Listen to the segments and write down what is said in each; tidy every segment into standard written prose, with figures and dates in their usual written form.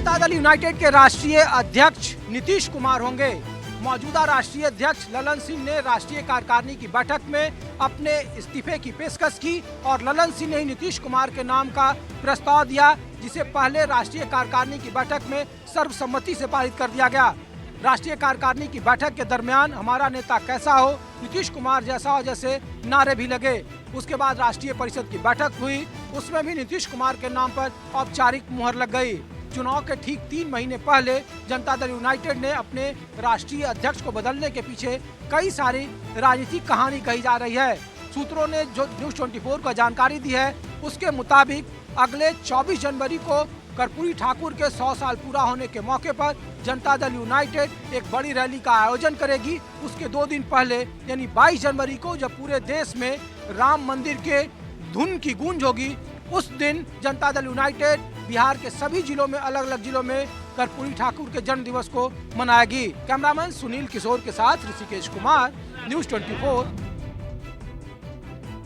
Janata Dal United के राष्ट्रीय अध्यक्ष नीतीश कुमार होंगे। मौजूदा राष्ट्रीय अध्यक्ष ललन सिंह ने राष्ट्रीय कार्यकारिणी की बैठक में अपने इस्तीफे की पेशकश की और ललन सिंह ने ही नीतीश कुमार के नाम का प्रस्ताव दिया, जिसे पहले राष्ट्रीय कार्यकारिणी की बैठक में सर्वसम्मति से पारित कर दिया गया। राष्ट्रीय कार्यकारिणी की बैठक के दरमियान हमारा नेता कैसा हो, नीतीश कुमार जैसा हो जैसे नारे भी लगे। उसके बाद राष्ट्रीय परिषद की बैठक हुई, उसमें भी नीतीश कुमार के नाम पर औपचारिक मुहर लग गई। चुनाव के ठीक 3 महीने पहले जनता दल यूनाइटेड ने अपने राष्ट्रीय अध्यक्ष को बदलने के पीछे कई सारी राजनीतिक कहानी कही जा रही है। सूत्रों ने जो न्यूज़ 24 को जानकारी दी है, उसके मुताबिक अगले 24 जनवरी को कर्पूरी ठाकुर के 100 साल पूरा होने के मौके पर जनता दल यूनाइटेड एक बड़ी रैली का आयोजन करेगी। उसके 2 दिन पहले यानी 22 जनवरी को जब पूरे देश में राम मंदिर के धुन की गूंज होगी, उस दिन जनता दल यूनाइटेड बिहार के सभी जिलों में, अलग अलग जिलों में कर्पूरी ठाकुर के जन्म दिवस को मनाएगी। कैमरामैन सुनील किशोर के साथ ऋषिकेश कुमार, न्यूज़ 24।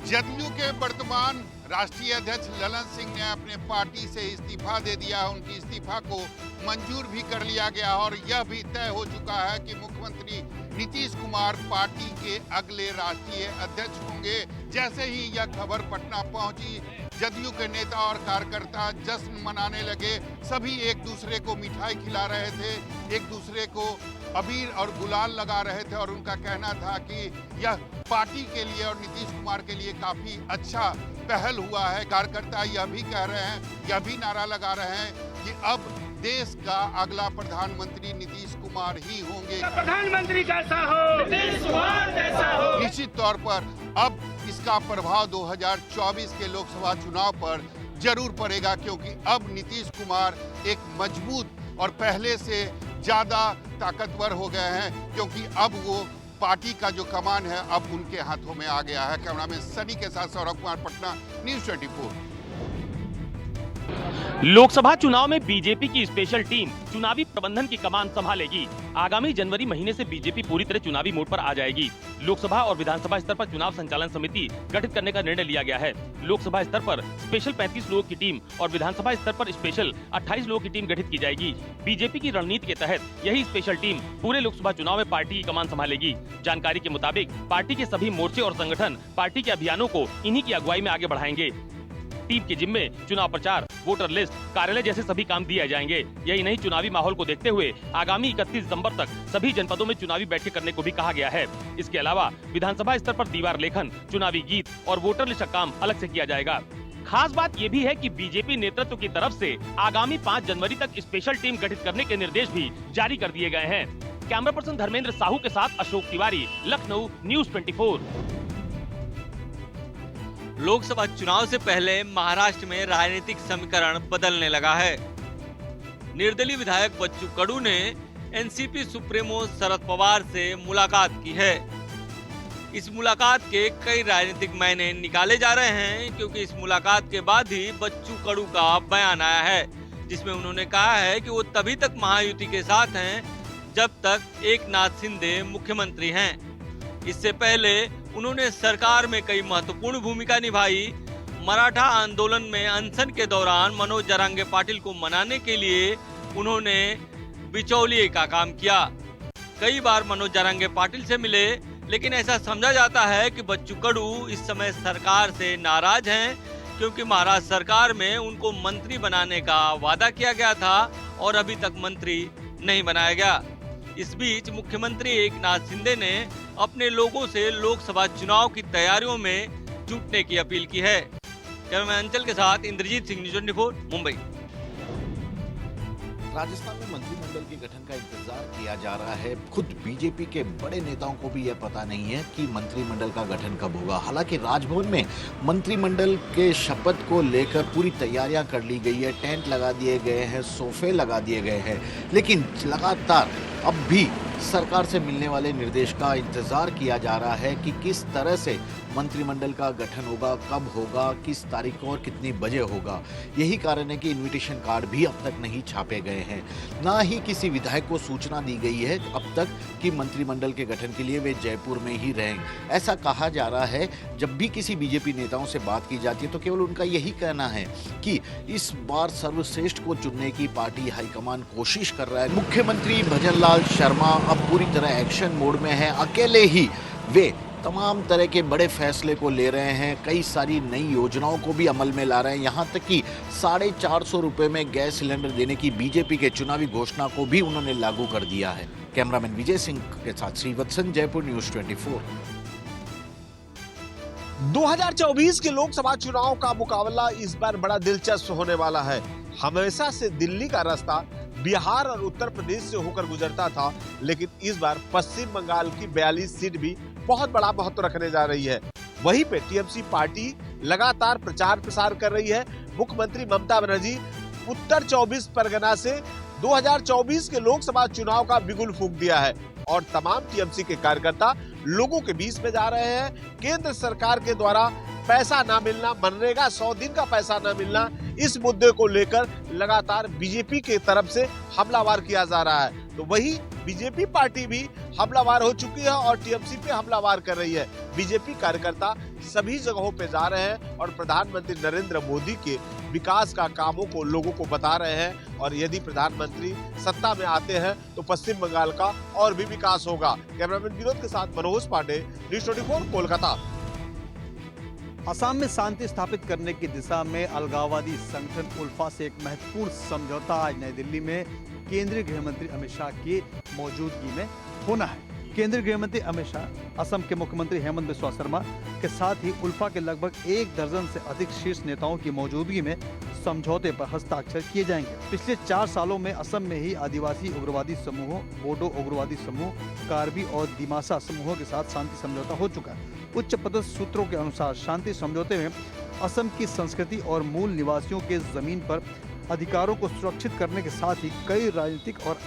जदयू के वर्तमान राष्ट्रीय अध्यक्ष ललन सिंह ने अपने पार्टी से इस्तीफा दे दिया। उनकी इस्तीफा को मंजूर भी कर लिया गया और यह भी तय हो चुका है कि मुख्यमंत्री नीतीश कुमार पार्टी के अगले राष्ट्रीय अध्यक्ष होंगे। जैसे ही यह खबर पटना पहुंची, जदयू के नेता और कार्यकर्ता जश्न मनाने लगे। सभी एक दूसरे को मिठाई खिला रहे थे, एक दूसरे को अबीर और गुलाल लगा रहे थे और उनका कहना था कि यह पार्टी के लिए और नीतीश कुमार के लिए काफी अच्छा पहल हुआ है। कार्यकर्ता यह भी कह रहे हैं, यह भी नारा लगा रहे हैं कि अब देश का अगला प्रधानमंत्री नीतीश कुमार ही होंगे। प्रधानमंत्री कैसा हो, नीतीश कुमार कैसा हो। निश्चित तौर पर अब इसका प्रभाव 2024 के लोकसभा चुनाव पर जरूर पड़ेगा, क्योंकि अब नीतीश कुमार एक मजबूत और पहले से ज्यादा ताकतवर हो गए हैं, क्योंकि अब वो पार्टी का जो कमान है अब उनके हाथों में आ गया है। कैमरामैन सनी के साथ सौरभ कुमार, पटना, न्यूज़ 24। लोकसभा चुनाव में बीजेपी की स्पेशल टीम चुनावी प्रबंधन की कमान संभालेगी। आगामी जनवरी महीने से बीजेपी पूरी तरह चुनावी मोड पर आ जाएगी। लोकसभा और विधानसभा स्तर पर चुनाव संचालन समिति गठित करने का निर्णय लिया गया है। लोकसभा स्तर पर स्पेशल 35 लोगों की टीम और विधानसभा स्तर पर स्पेशल 28 लोगों की टीम गठित की जाएगी। बीजेपी की रणनीति के तहत यही स्पेशल टीम पूरे लोकसभा चुनाव में पार्टी की कमान संभालेगी। जानकारी के मुताबिक पार्टी के सभी मोर्चे और संगठन पार्टी के अभियानों को इन्हीं की अगुवाई में आगे बढ़ाएंगे। टीम के जिम्मे चुनाव प्रचार, वोटर लिस्ट, कार्यालय जैसे सभी काम दिए जाएंगे। यही नहीं, चुनावी माहौल को देखते हुए आगामी 31 दिसंबर तक सभी जनपदों में चुनावी बैठकें करने को भी कहा गया है। इसके अलावा विधानसभा स्तर पर दीवार लेखन, चुनावी गीत और वोटर लिस्ट का काम अलग से किया जाएगा। खास बात ये भी है कि बीजेपी नेतृत्व की तरफ से आगामी 5 जनवरी तक स्पेशल टीम गठित करने के निर्देश भी जारी कर दिए गए हैं। कैमरा पर्सन धर्मेंद्र साहू के साथ अशोक तिवारी, लखनऊ, न्यूज़ 24। लोकसभा चुनाव से पहले महाराष्ट्र में राजनीतिक समीकरण बदलने लगा है। निर्दलीय विधायक बच्चू कडू ने एनसीपी सुप्रीमो शरद पवार से मुलाकात की है। इस मुलाकात के कई राजनीतिक मायने निकाले जा रहे हैं, क्योंकि इस मुलाकात के बाद ही बच्चू कडू का बयान आया है, जिसमें उन्होंने कहा है कि वो तभी तक महायुति के साथ हैं जब तक एकनाथ शिंदे मुख्यमंत्री हैं। इससे पहले उन्होंने सरकार में कई महत्वपूर्ण भूमिका निभाई। मराठा आंदोलन में अनशन के दौरान मनोज जरांगे पाटिल को मनाने के लिए उन्होंने बिचौलिए का काम किया। कई बार मनोज जरांगे पाटिल से मिले, लेकिन ऐसा समझा जाता है कि बच्चू कडू इस समय सरकार से नाराज हैं, क्योंकि महाराष्ट्र सरकार में उनको मंत्री बनाने का वादा किया गया था और अभी तक मंत्री नहीं बनाया गया। इस बीच मुख्यमंत्री एकनाथ शिंदे ने अपने लोगों से लोकसभा चुनाव की तैयारियों में जुटने की अपील की है। कैमरामैन अंचल के साथ इंद्रजीत सिंह, न्यूज़ 24, मुंबई। राजस्थान में मंत्रिमंडल के गठन का इंतजार किया जा रहा है। खुद बीजेपी के बड़े नेताओं को भी यह पता नहीं है कि मंत्रिमंडल का गठन कब होगा। हालांकि राजभवन में मंत्रिमंडल के शपथ को लेकर पूरी तैयारियां कर ली गई है। टेंट लगा दिए गए हैं, सोफे लगा दिए गए हैं, लेकिन लगातार अब भी सरकार से मिलने वाले निर्देश का इंतजार किया जा रहा है कि किस तरह से मंत्रिमंडल का गठन होगा, कब होगा, किस तारीख को और कितनी बजे होगा। यही कारण है कि इनविटेशन कार्ड भी अब तक नहीं छापे गए हैं। ना ही किसी विधायक को सूचना दी गई है अब तक कि मंत्रिमंडल के गठन के लिए वे जयपुर में ही रहें। ऐसा कहा जा रहा है, जब भी किसी बीजेपी नेताओं से बात की जाती है तो केवल उनका यही कहना है कि इस बार सर्वश्रेष्ठ को चुनने की पार्टी हाईकमान कोशिश कर रहा है। मुख्यमंत्री भजनलाल शर्मा अब पूरी तरह एक्शन मोड में है। अकेले ही वे तमाम तरह के बड़े फैसले को ले रहे हैं, कई सारी नई योजनाओं को भी अमल में ला रहे हैं। यहाँ तक कि 450 रुपए में गैस सिलेंडर देने की बीजेपी के चुनावी घोषणा को भी उन्होंने लागू कर दिया है। कैमरामैन विजय सिंह के साथ श्रीवत्सन, जयपुर न्यूज़ 24। 2024 के लोकसभा चुनाव का मुकाबला इस बार बड़ा दिलचस्प होने वाला है। हमेशा से दिल्ली का रास्ता बिहार और उत्तर प्रदेश से होकर गुजरता था, लेकिन इस बार पश्चिम बंगाल की 42 सीट भी बहुत बड़ा महत्व रखने जा रही है। वहीं पे टीएमसी पार्टी लगातार प्रचार प्रसार कर रही है। मुख्यमंत्री ममता बनर्जी उत्तर 24 परगना से 2024 के लोकसभा चुनाव का बिगुल फूंक दिया है और तमाम टीएमसी के कार्यकर्ता लोगों के बीच में जा रहे हैं। केंद्र सरकार के द्वारा पैसा ना मिलना, मनरेगा 100 दिन का पैसा ना मिलना, इस मुद्दे को लेकर लगातार बीजेपी के तरफ से हमलावार किया जा रहा है। तो वही बीजेपी पार्टी भी हमलावार हो चुकी है और टीएमसी पे हमलावार कर रही है। बीजेपी कार्यकर्ता सभी जगहों पे जा रहे हैं और प्रधानमंत्री नरेंद्र मोदी के विकास का कामों को लोगों को बता रहे हैं और यदि प्रधानमंत्री सत्ता में आते हैं तो पश्चिम बंगाल का और भी विकास होगा। कैमरामैन विनोद के साथ मनोज पांडे, न्यूज़ 24 कोलकाता। असम में शांति स्थापित करने की दिशा में अलगाववादी संगठन उल्फा से एक महत्वपूर्ण समझौता आज नई दिल्ली में केंद्रीय गृह मंत्री अमित शाह की मौजूदगी में होना है। केंद्रीय गृह मंत्री अमित शाह असम के मुख्यमंत्री हेमंत बिस्वा शर्मा के साथ ही उल्फा के लगभग 1 दर्जन से अधिक शीर्ष नेताओं की मौजूदगी में समझौते पर हस्ताक्षर किए जाएंगे। पिछले 4 सालों में असम में ही आदिवासी उग्रवादी समूहों, बोडो उग्रवादी समूह, कार्बी और दिमासा समूहों के साथ शांति समझौता हो चुका है। उच्च पदस्थ सूत्रों के अनुसार शांति समझौते में असम की संस्कृति और मूल निवासियों के जमीन पर अधिकारों को सुरक्षित करने के साथ ही कई राजनीतिक और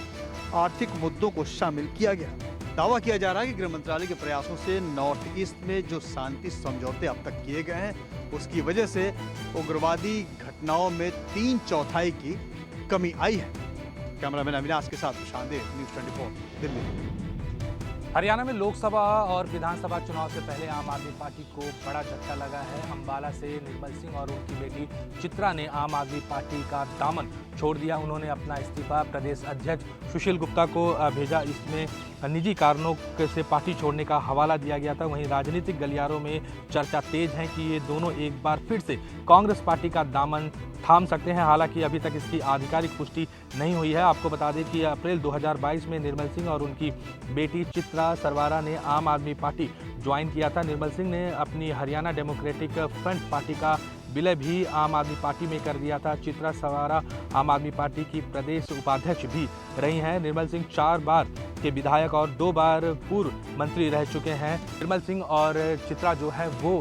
आर्थिक मुद्दों को शामिल किया गया। दावा किया जा रहा है कि गृह मंत्रालय के प्रयासों से नॉर्थ ईस्ट में जो शांति समझौते अब तक किए गए हैं उसकी वजह से उग्रवादी घटनाओं में 3/4 की कमी आई है। कैमरामैन अविनाश के साथ प्रशांत देव, न्यूज़ 24 दिल्ली। हरियाणा में लोकसभा और विधानसभा चुनाव से पहले आम आदमी पार्टी को बड़ा झटका लगा है। अंबाला से निर्मल सिंह और उनकी बेटी चित्रा ने आम आदमी पार्टी का दामन छोड़ दिया। उन्होंने अपना इस्तीफा प्रदेश अध्यक्ष सुशील गुप्ता को भेजा। इसमें निजी कारणों से पार्टी छोड़ने का हवाला दिया गया था। वहीं राजनीतिक गलियारों में चर्चा तेज है कि ये दोनों एक बार फिर से कांग्रेस पार्टी का दामन थाम सकते हैं। हालांकि अभी तक इसकी आधिकारिक पुष्टि नहीं हुई है। आपको बता दें कि अप्रैल 2022 में निर्मल सिंह और उनकी बेटी चित्रा सरवारा ने आम आदमी पार्टी ज्वाइन किया था। निर्मल सिंह ने अपनी हरियाणा डेमोक्रेटिक फ्रंट पार्टी का विलय भी आम आदमी पार्टी में कर दिया था। चित्रा सरवारा आम आदमी पार्टी की प्रदेश उपाध्यक्ष भी रही हैं। निर्मल सिंह 4 बार के विधायक और 2 बार पूर्व मंत्री रह चुके हैं। निर्मल सिंह और चित्रा जो है वो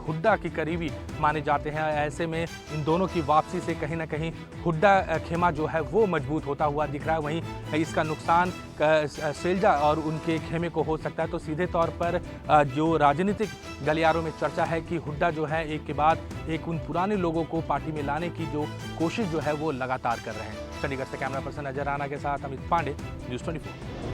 हुड्डा की करीबी माने जाते हैं। ऐसे में इन दोनों की वापसी से कहीं ना कहीं हुड्डा खेमा जो है वो मजबूत होता हुआ दिख रहा है। वहीं इसका नुकसान शैलजा और उनके खेमे को हो सकता है। तो सीधे तौर पर जो राजनीतिक गलियारों में चर्चा है कि हुड्डा जो है एक के बाद एक उन पुराने लोगों को पार्टी में लाने की जो कोशिश जो है वो लगातार कर रहे हैं। चंडीगढ़ से कैमरा पर्सन अजय राणा के साथ अमित पांडे, न्यूज़ 24।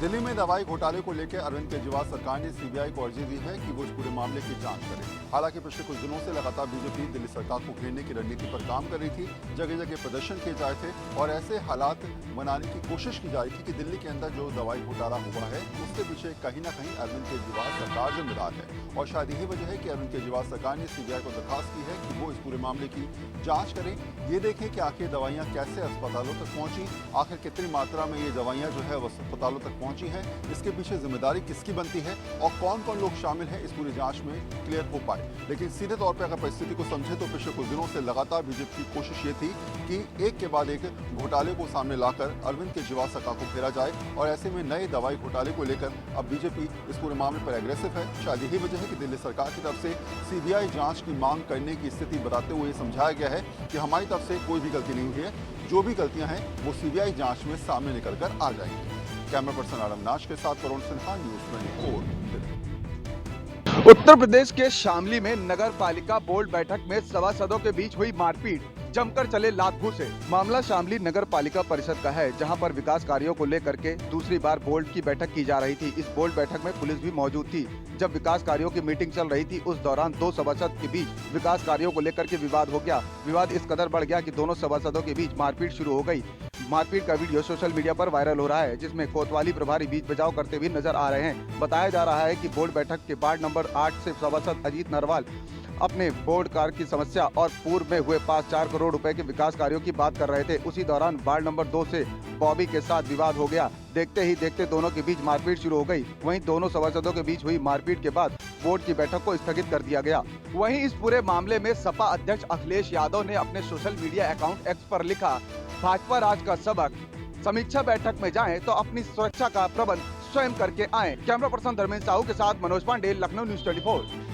दिल्ली में दवाई घोटाले को लेकर अरविंद केजरीवाल सरकार ने सीबीआई को अर्जी दी है कि वो इस पूरे मामले की जांच करे। हालांकि पिछले कुछ दिनों से लगातार बीजेपी दिल्ली सरकार को घेरने की रणनीति पर काम कर रही थी। जगह जगह प्रदर्शन किए जाए थे और ऐसे हालात बनाने की कोशिश की जा रही थी कि दिल्ली के अंदर जो दवाई घोटाला हुआ है उसके पीछे कहीं ना कहीं अरविंद केजरीवाल सरकार जिम्मेदार है। और शायद यही वजह है कि अरविंद केजरीवाल सरकार ने सीबीआई को दरखास्त की है कि वो इस पूरे मामले की जांच करें। ये देखें कि आखिर दवाइयाँ कैसे अस्पतालों तक पहुंची, आखिर कितनी मात्रा में ये दवाइयाँ जो है वो अस्पतालों तक पहुंची हैं, इसके पीछे जिम्मेदारी किसकी बनती है और कौन कौन लोग शामिल हैं इस पूरी जांच में क्लियर हो पाए। लेकिन सीधे तौर पर अगर परिस्थिति को समझे तो पिछले कुछ दिनों से लगातार बीजेपी की कोशिश ये थी कि एक के बाद एक घोटाले को सामने लाकर अरविंद केजरीवाल सरकार को घेरा जाए और ऐसे में नए दवाई घोटाले को लेकर अब बीजेपी इस पूरे मामले पर एग्रेसिव है। शायद यही वजह है कि दिल्ली सरकार की तरफ से सीबीआई जांच की मांग करने की स्थिति बताते हुए समझाया गया है कि हमारी तरफ से कोई भी गलती नहीं हुई है, जो भी गलतियां हैं वो सीबीआई जांच में सामने निकल कर आ जाएंगी। कैमरा पर्सन आलम नाश के साथ करुण सिन्हा, न्यूज़ 24। उत्तर प्रदेश के शामली में नगर पालिका बोर्ड बैठक में सभासदों के बीच हुई मारपीट, जमकर चले लात घूंसे। मामला शामली नगर पालिका परिषद का है, जहां पर विकास कार्यों को लेकर के दूसरी बार बोर्ड की बैठक की जा रही थी। इस बोर्ड बैठक में पुलिस भी मौजूद थी। जब विकास कार्यों की मीटिंग चल रही थी, उस दौरान दो सभासद के बीच विकास कार्यों को लेकर के विवाद हो गया। विवाद इस कदर बढ़ गया कि दोनों सभासदों के बीच मारपीट शुरू हो गई। मारपीट का वीडियो सोशल मीडिया पर वायरल हो रहा है, जिसमें कोतवाली प्रभारी बीच बचाव करते हुए नजर आ रहे हैं। बताया जा रहा है कि बोर्ड बैठक के वार्ड नंबर 8 से सभासद अजीत नरवाल अपने बोर्ड कार्य की समस्या और पूर्व में हुए 4 करोड़ रुपए के विकास कार्यों की बात कर रहे थे। उसी दौरान वार्ड नंबर 2 से बॉबी के साथ विवाद हो गया। देखते ही देखते दोनों के बीच मारपीट शुरू हो गई। वहीं दोनों सभासदों के बीच हुई मारपीट के बाद बोर्ड की बैठक को स्थगित कर दिया गया। वहीं इस पूरे मामले में सपा अध्यक्ष अखिलेश यादव ने अपने सोशल मीडिया अकाउंट एक्स पर लिखा, भाजपा राज का सबक, समीक्षा बैठक में जाएं तो अपनी सुरक्षा का प्रबंध स्वयं करके आएं। कैमरा पर्सन धर्मेंद्र साहू के साथ मनोज पांडे, लखनऊ न्यूज 24।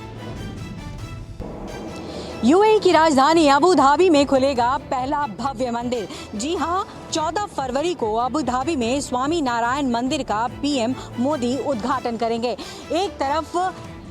यूएई की राजधानी अबू धाबी में खुलेगा पहला भव्य मंदिर। जी हां, 14 फरवरी को अबू धाबी में स्वामी नारायण मंदिर का पीएम मोदी उद्घाटन करेंगे। एक तरफ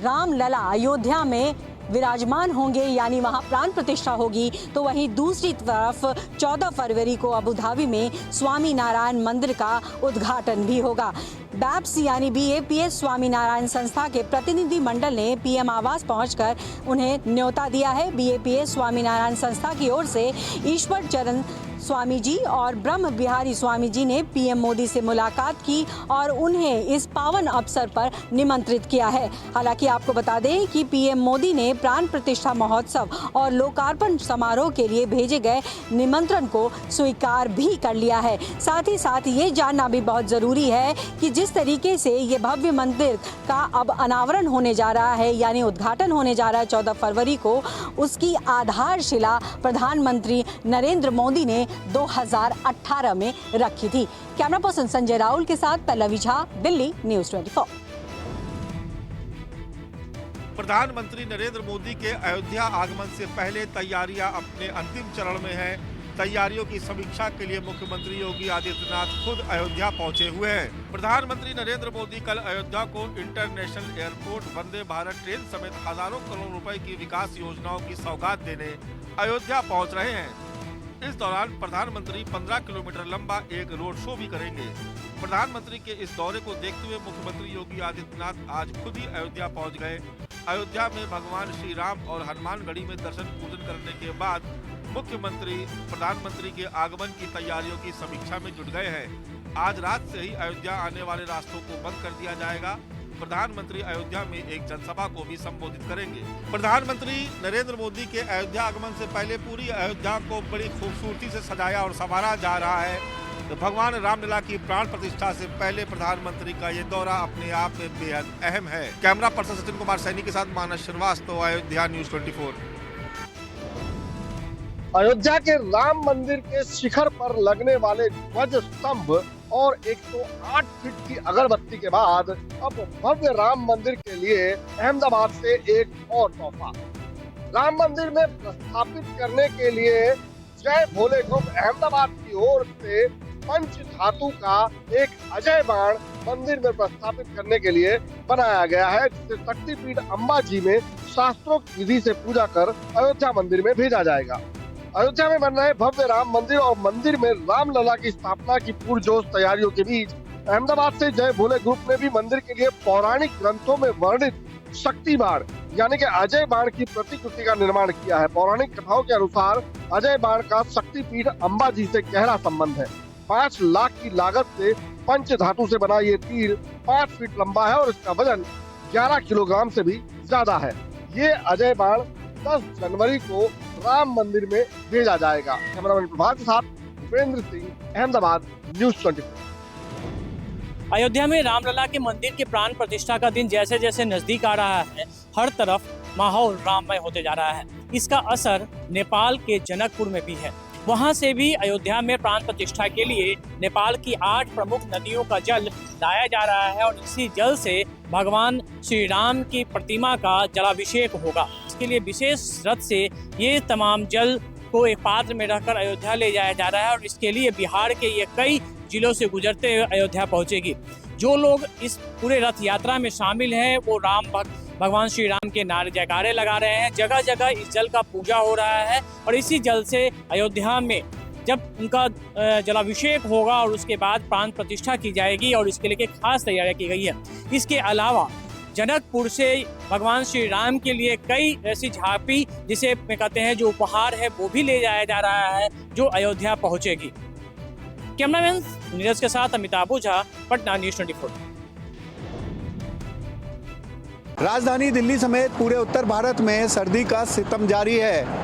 रामलला अयोध्या में विराजमान होंगे, यानी वहां प्राण प्रतिष्ठा होगी, तो वहीं दूसरी तरफ 14 फरवरी को अबू धाबी में स्वामी नारायण मंदिर का उद्घाटन भी होगा। बैप्स यानी BAPS स्वामी नारायण संस्था के प्रतिनिधि मंडल ने पीएम आवास पहुंचकर उन्हें न्योता दिया है। BAPS स्वामी नारायण संस्था की ओर से ईश्वर चरण स्वामी जी और ब्रह्म बिहारी स्वामी जी ने पीएम मोदी से मुलाकात की और उन्हें इस पावन अवसर पर निमंत्रित किया है। हालांकि आपको बता दें कि पीएम मोदी ने प्राण प्रतिष्ठा महोत्सव और लोकार्पण समारोह के लिए भेजे गए निमंत्रण को स्वीकार भी कर लिया है। साथ ही साथ ये जानना भी बहुत जरूरी है कि जिस तरीके से ये भव्य मंदिर का अब अनावरण होने जा रहा है, यानी उद्घाटन होने जा रहा है 14 फरवरी को, उसकी आधारशिला प्रधानमंत्री नरेंद्र मोदी ने 2018 में रखी थी। कैमरा पर्सन संजय राहुल के साथ पल्लवी झा, दिल्ली न्यूज 24। प्रधानमंत्री नरेंद्र मोदी के अयोध्या आगमन से पहले तैयारियां अपने अंतिम चरण में हैं। तैयारियों की समीक्षा के लिए मुख्यमंत्री योगी आदित्यनाथ खुद अयोध्या पहुंचे हुए हैं। प्रधानमंत्री नरेंद्र मोदी कल अयोध्या को international airport, Vande Bharat train समेत हजारों करोड़ रुपए की विकास योजनाओं की सौगात देने अयोध्या पहुंच रहे हैं। इस दौरान प्रधानमंत्री 15 किलोमीटर लंबा एक रोड शो भी करेंगे। प्रधानमंत्री के इस दौरे को देखते हुए मुख्यमंत्री योगी आदित्यनाथ आज खुद ही अयोध्या पहुंच गए। अयोध्या में भगवान श्री राम और हनुमानगढ़ी में दर्शन पूजन करने के बाद मुख्यमंत्री प्रधानमंत्री के आगमन की तैयारियों की समीक्षा में जुट गए हैं। आज रात से ही अयोध्या आने वाले रास्तों को बंद कर दिया जाएगा। प्रधानमंत्री अयोध्या में एक जनसभा को भी संबोधित करेंगे। प्रधानमंत्री नरेंद्र मोदी के अयोध्या आगमन से पहले पूरी अयोध्या को बड़ी खूबसूरती से सजाया और संवारा जा रहा है। तो भगवान रामलला की प्राण प्रतिष्ठा से पहले प्रधानमंत्री का ये दौरा अपने आप में बेहद अहम है। कैमरा पर्सन सचिन कुमार सैनी के साथ मानस श्रीवास्तव, अयोध्या न्यूज 24। अयोध्या के राम मंदिर के शिखर पर लगने वाले ध्वज स्तंभ और 108 फीट की अगरबत्ती के बाद अब भव्य राम मंदिर के लिए अहमदाबाद से एक और तोहफा। राम मंदिर में प्रस्थापित करने के लिए जय भोले ग्रुप अहमदाबाद की ओर से पंच धातु का एक अजय बाण मंदिर में प्रस्थापित करने के लिए बनाया गया है, जिसे शक्तिपीठ अंबाजी में शास्त्रोक्त विधि से पूजा कर अयोध्या मंदिर में भेजा जाएगा। अयोध्या में बन रहे भव्य राम मंदिर और मंदिर में रामलला की स्थापना की पुरजोश तैयारियों के बीच अहमदाबाद से जय भोले ग्रुप ने भी मंदिर के लिए पौराणिक ग्रंथों में वर्णित शक्ति बाण यानी कि अजय बाण की प्रतिकृति का निर्माण किया है। पौराणिक कथाओं के अनुसार अजय बाण का शक्तिपीठ अंबाजी से गहरा संबंध है। 5 लाख की लागत से पंच धातु से बना ये तीर 5 फीट लंबा है और इसका वजन 11 किलोग्राम से भी ज्यादा है। ये अजय बाण 10 जनवरी को राम मंदिर में भेजा जाएगा। कैमरामैन प्रभात के साथ भूपेंद्र सिंह, अहमदाबाद न्यूज 24। अयोध्या में रामलला के मंदिर के प्राण प्रतिष्ठा का दिन जैसे जैसे नजदीक आ रहा है, हर तरफ माहौल राममय होते जा रहा है। इसका असर नेपाल के जनकपुर में भी है। वहां से भी अयोध्या में प्राण प्रतिष्ठा के लिए नेपाल की 8 प्रमुख नदियों का जल लाया जा रहा है और इसी जल से भगवान श्री राम की प्रतिमा का जलाभिषेक होगा। इसके लिए विशेष रथ से ये तमाम जल को एक पात्र में रखकर अयोध्या ले जाया जा रहा है और इसके लिए बिहार के ये कई जिलों से गुजरते हुए अयोध्या पहुंचेगी। जो लोग इस पूरे रथ यात्रा में शामिल हैं वो राम भक्त भगवान श्री राम के नारे जयकारे लगा रहे हैं। जगह जगह इस जल का पूजा हो रहा है और इसी जल से अयोध्या में जब उनका जलाभिषेक होगा और उसके बाद प्राण प्रतिष्ठा की जाएगी और इसके लिए खास तैयारियां की गई है। इसके अलावा जनकपुर से भगवान श्री राम के लिए कई ऐसी झांकी, जिसे कहते हैं जो उपहार है, वो भी ले जाया जा रहा है जो अयोध्या पहुंचेगी। कैमरामैन नीरज के साथ अमिताभ ओझा, पटना न्यूज़ 24। राजधानी दिल्ली समेत पूरे उत्तर भारत में सर्दी का सितम जारी है।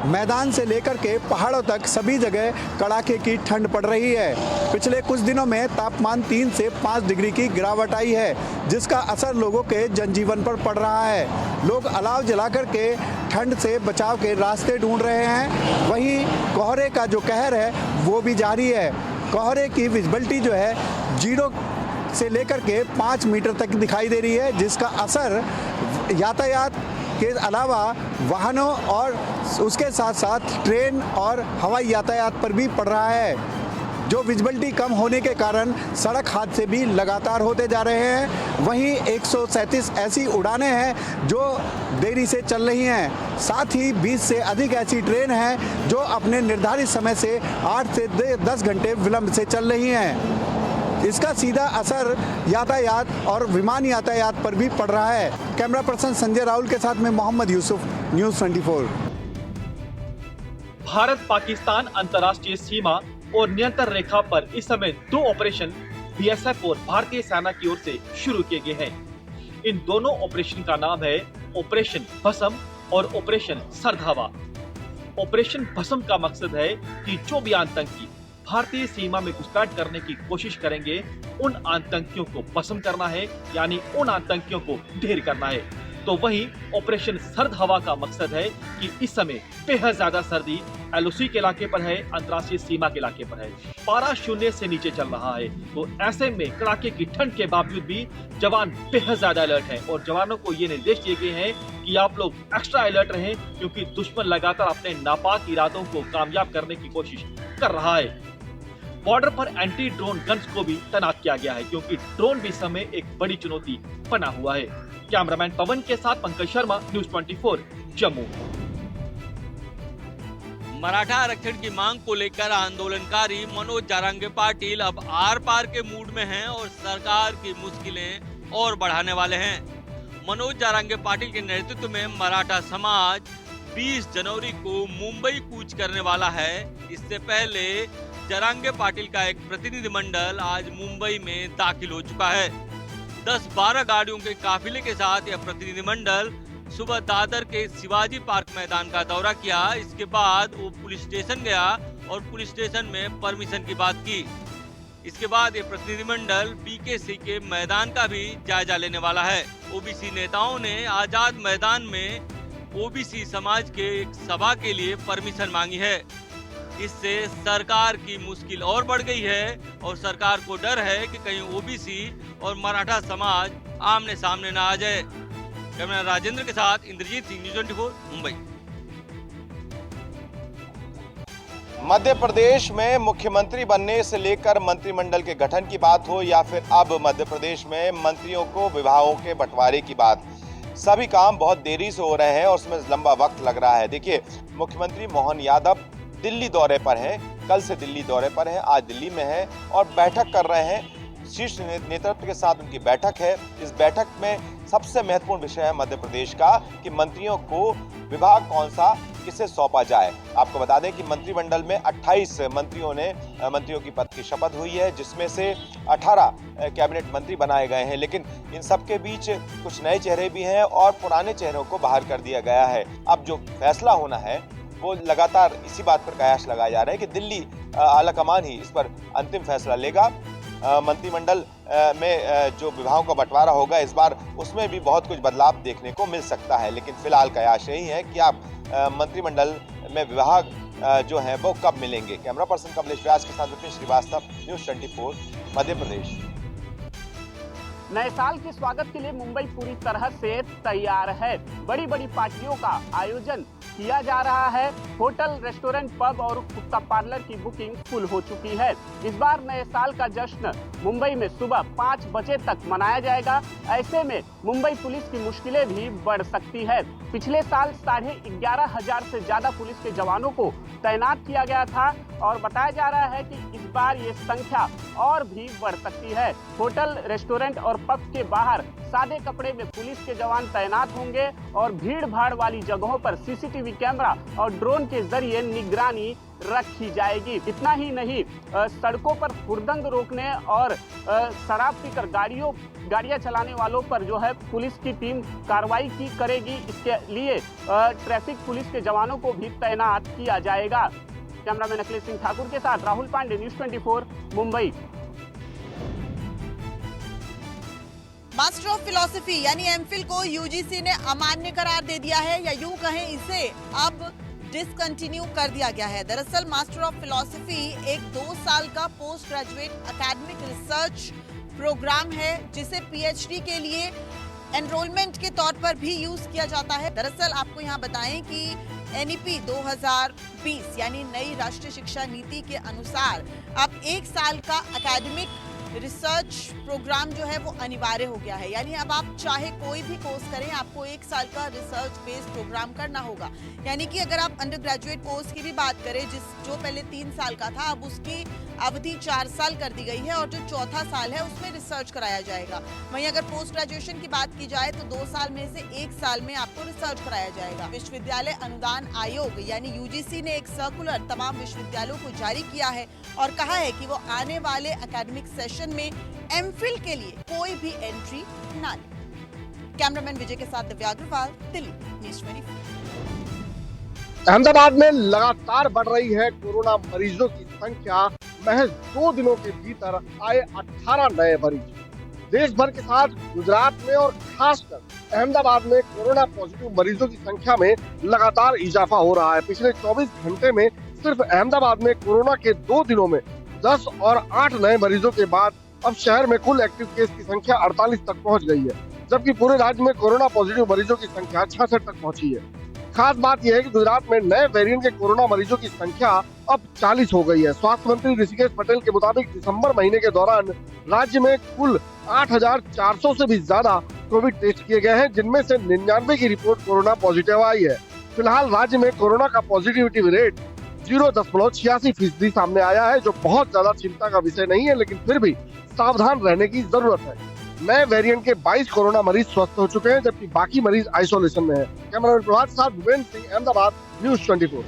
मैदान से लेकर के पहाड़ों तक सभी जगह कड़ाके की ठंड पड़ रही है। पिछले कुछ दिनों में तापमान 3 से 5 डिग्री की गिरावट आई है, जिसका असर लोगों के जनजीवन पर पड़ रहा है। लोग अलाव जला करके ठंड से बचाव के रास्ते ढूंढ रहे हैं। वहीं कोहरे का जो कहर है वो भी जारी है। कोहरे की विजिबिलिटी जो है 0 से लेकर के 5 मीटर तक दिखाई दे रही है, जिसका असर यातायात के अलावा वाहनों और उसके साथ साथ ट्रेन और हवाई यातायात पर भी पड़ रहा है। जो विजिबिलिटी कम होने के कारण सड़क हादसे भी लगातार होते जा रहे हैं। वहीं 137 ऐसी उड़ानें हैं जो देरी से चल रही हैं। साथ ही 20 से अधिक ऐसी ट्रेन हैं जो अपने निर्धारित समय से 8 से 10 घंटे विलंब से चल रही हैं। इसका सीधा असर यातायात और विमान यातायात पर भी पड़ रहा है। कैमरा पर्सन संजय राहुल के साथ में मोहम्मद यूसुफ, न्यूज़ 24। भारत पाकिस्तान अंतर्राष्ट्रीय सीमा और नियंत्रण रेखा पर इस समय 2 ऑपरेशन बीएसएफ और भारतीय सेना की ओर से शुरू किए गए हैं। इन दोनों ऑपरेशन का नाम है ऑपरेशन भस्म और ऑपरेशन सरधावा। ऑपरेशन भस्म का मकसद है कि जो भी आतंकी भारतीय सीमा में घुसपैठ करने की कोशिश करेंगे, उन आतंकियों को भस्म करना है, यानी उन आतंकियों को ढेर करना है। तो वहीं ऑपरेशन सर्द हवा का मकसद है कि इस समय बेहद ज्यादा सर्दी एलओसी के इलाके पर है, अंतर्राष्ट्रीय सीमा के इलाके पर है। पारा 0 से नीचे चल रहा है, तो ऐसे में कड़ाके की ठंड के बावजूद भी जवान बेहद ज्यादा अलर्ट हैं और जवानों को ये निर्देश दिए गए हैं कि आप लोग एक्स्ट्रा अलर्ट रहें, क्योंकि दुश्मन लगातार अपने नापाक इरादों को कामयाब करने की कोशिश कर रहा है। बॉर्डर पर एंटी ड्रोन गन्स को भी तैनात किया गया है, क्योंकि ड्रोन भी समय एक बड़ी चुनौती बना हुआ है। कैमरामैन पवन के साथ पंकज शर्मा, न्यूज़ 24, जम्मू। मराठा आरक्षण की मांग को लेकर आंदोलनकारी मनोज जारंगे पाटिल अब आर पार के मूड में हैं और सरकार की मुश्किलें और बढ़ाने वाले हैं। मनोज जारंगे पाटिल के नेतृत्व में मराठा समाज 20 जनवरी को मुंबई कूच करने वाला है। इससे पहले जारंगे पाटिल का एक प्रतिनिधिमंडल आज मुंबई में दाखिल हो चुका है। 10-12 गाड़ियों के काफिले के साथ यह प्रतिनिधिमंडल सुबह दादर के शिवाजी पार्क मैदान का दौरा किया। इसके बाद वो पुलिस स्टेशन गया और पुलिस स्टेशन में परमिशन की बात की। इसके बाद ये प्रतिनिधिमंडल बीकेसी के मैदान का भी जायजा लेने वाला है। ओबीसी नेताओं ने आजाद मैदान में ओबीसी समाज के एक सभा के लिए परमिशन मांगी है। इससे सरकार की मुश्किल और बढ़ गई है और सरकार को डर है कि कहीं ओबीसी और मराठा समाज आमने सामने न आ जाए। कैमरा राजेंद्र के साथ इंद्रजीत सिंह, न्यूज़ 24, मुंबई। मध्य प्रदेश में मुख्यमंत्री बनने से लेकर मंत्रिमंडल के गठन की बात हो या फिर अब मध्य प्रदेश में मंत्रियों को विभागों के बंटवारे की बात, सभी काम बहुत देरी से हो रहे हैं और उसमें लंबा वक्त लग रहा है। देखिए, मुख्यमंत्री मोहन यादव दिल्ली दौरे पर हैं, कल से दिल्ली दौरे पर हैं, आज दिल्ली में हैं और बैठक कर रहे हैं। शीर्ष नेतृत्व के साथ उनकी बैठक है। इस बैठक में सबसे महत्वपूर्ण विषय है मध्य प्रदेश का कि मंत्रियों को विभाग कौन सा किसे सौंपा जाए। आपको बता दें कि मंत्रिमंडल में 28 मंत्रियों की पद की शपथ हुई है, जिसमें से 18 कैबिनेट मंत्री बनाए गए हैं। लेकिन इन सबके बीच कुछ नए चेहरे भी हैं और पुराने चेहरों को बाहर कर दिया गया है। अब जो फैसला होना है वो लगातार इसी बात पर कयास लगाया जा रहा है कि दिल्ली आलाकमान ही इस पर अंतिम फैसला लेगा। मंत्रिमंडल में जो विभागों का बंटवारा होगा इस बार, उसमें भी बहुत कुछ बदलाव देखने को मिल सकता है। लेकिन फिलहाल कयास यही है कि आप मंत्रिमंडल में विभाग जो है वो कब मिलेंगे। कैमरा पर्सन कमलेश व्यास के साथ विपिन श्रीवास्तव, न्यूज़ 24, मध्य प्रदेश। नए साल के स्वागत के लिए मुंबई पूरी तरह से तैयार है। बड़ी बड़ी पार्टियों का आयोजन किया जा रहा है। होटल, रेस्टोरेंट, पब और कुत्ता पार्लर की बुकिंग फुल हो चुकी है। इस बार नए साल का जश्न मुंबई में सुबह 5 बजे तक मनाया जाएगा। ऐसे में मुंबई पुलिस की मुश्किलें भी बढ़ सकती है। पिछले साल 11,500 से ज्यादा पुलिस के जवानों को तैनात किया गया था और बताया जा रहा है कि इस बार ये संख्या और भी बढ़ सकती है। होटल, रेस्टोरेंट और पब के बाहर सादे कपड़े में पुलिस के जवान तैनात होंगे और भीड़ भाड़ वाली जगहों पर सीसीटीवी कैमरा और ड्रोन के जरिए निगरानी रखी जाएगी। इतना ही नहीं, सड़कों पर हुड़दंग रोकने और शराब पीकर गाड़ियां चलाने वालों पर जो है पुलिस की टीम कार्रवाई करेगी। इसके लिए ट्रैफिक पुलिस के जवानों को भी तैनात किया जाएगा। कैमरामैन अखिलेश सिंह ठाकुर के साथ Rahul Pandey, news 24 Mumbai. Master of philosophy यानी एमफिल को यूजीसी ने अमान्य करार दे दिया है, या यूं कहें इसे अब डिसकंटिन्यू कर दिया गया है। दरअसल मास्टर ऑफ फिलॉसफी एक 2 साल का post graduate academic research programme है, जिसे पीएचडी के लिए एनरोलमेंट के तौर पर भी यूज किया जाता है। दरअसल आपको यहाँ बताएं कि एनईपी 2020 यानी नई राष्ट्रीय शिक्षा नीति के अनुसार अब 1 साल का एकेडमिक रिसर्च प्रोग्राम जो है वो अनिवार्य हो गया है। यानी अब आप चाहे कोई भी कोर्स करें, आपको 1 साल का रिसर्च बेस्ड प्रोग्राम करना होगा। यानी कि अगर आप अंडर ग्रेजुएट कोर्स की भी बात करें, जो पहले 3 साल का था, अब उसकी अवधि 4 साल कर दी गई है और जो चौथा साल है उसमें रिसर्च कराया जाएगा। वहीं अगर पोस्ट ग्रेजुएशन की बात की जाए तो 2 साल में से 1 साल में आपको रिसर्च कराया जाएगा। विश्वविद्यालय अनुदान आयोग यानी यूजीसी ने एक सर्कुलर तमाम विश्वविद्यालयों को जारी किया है और कहा है कि वो आने वाले एकेडमिक सेशन में एमफिल के लिए कोई भी एंट्री ना ले। कैमरामैन विजय के साथ दिव्या अग्रवाल, दिल्ली, न्यूज़ 24। अहमदाबाद में लगातार बढ़ रही है कोरोना मरीजों की संख्या। महज 2 दिनों के भीतर आए 18 नए मरीज। देश भर के साथ गुजरात में और खासकर अहमदाबाद में कोरोना पॉजिटिव मरीजों की संख्या में लगातार इजाफा हो रहा है। पिछले 24 घंटे में सिर्फ अहमदाबाद में कोरोना के 2 दिनों में 10 और 8 नए मरीजों के बाद अब शहर में कुल एक्टिव केस की संख्या 48 तक पहुंच गई है, जबकि पूरे राज्य में कोरोना पॉजिटिव मरीजों की संख्या 66 तक पहुंची है। खास बात यह है कि गुजरात में नए वेरिएंट के कोरोना मरीजों की संख्या अब 40 हो गई है। स्वास्थ्य मंत्री ऋषिकेश पटेल के मुताबिक दिसंबर महीने के दौरान राज्य में कुल 8,400 से भी ज्यादा कोविड टेस्ट किए गए हैं, जिनमें से 99 की रिपोर्ट कोरोना पॉजिटिव आई है। फिलहाल राज्य में कोरोना का पॉजिटिविटी रेट 0.86% सामने आया है, जो बहुत ज्यादा चिंता का विषय नहीं है, लेकिन फिर भी सावधान रहने की जरूरत है। नए वेरिएंट के 22 कोरोना मरीज स्वस्थ हो चुके हैं, जबकि बाकी मरीज आइसोलेशन में है। कैमरामैन प्रभात साथ भूपेंद्र सिंह, अहमदाबाद, न्यूज़ 24।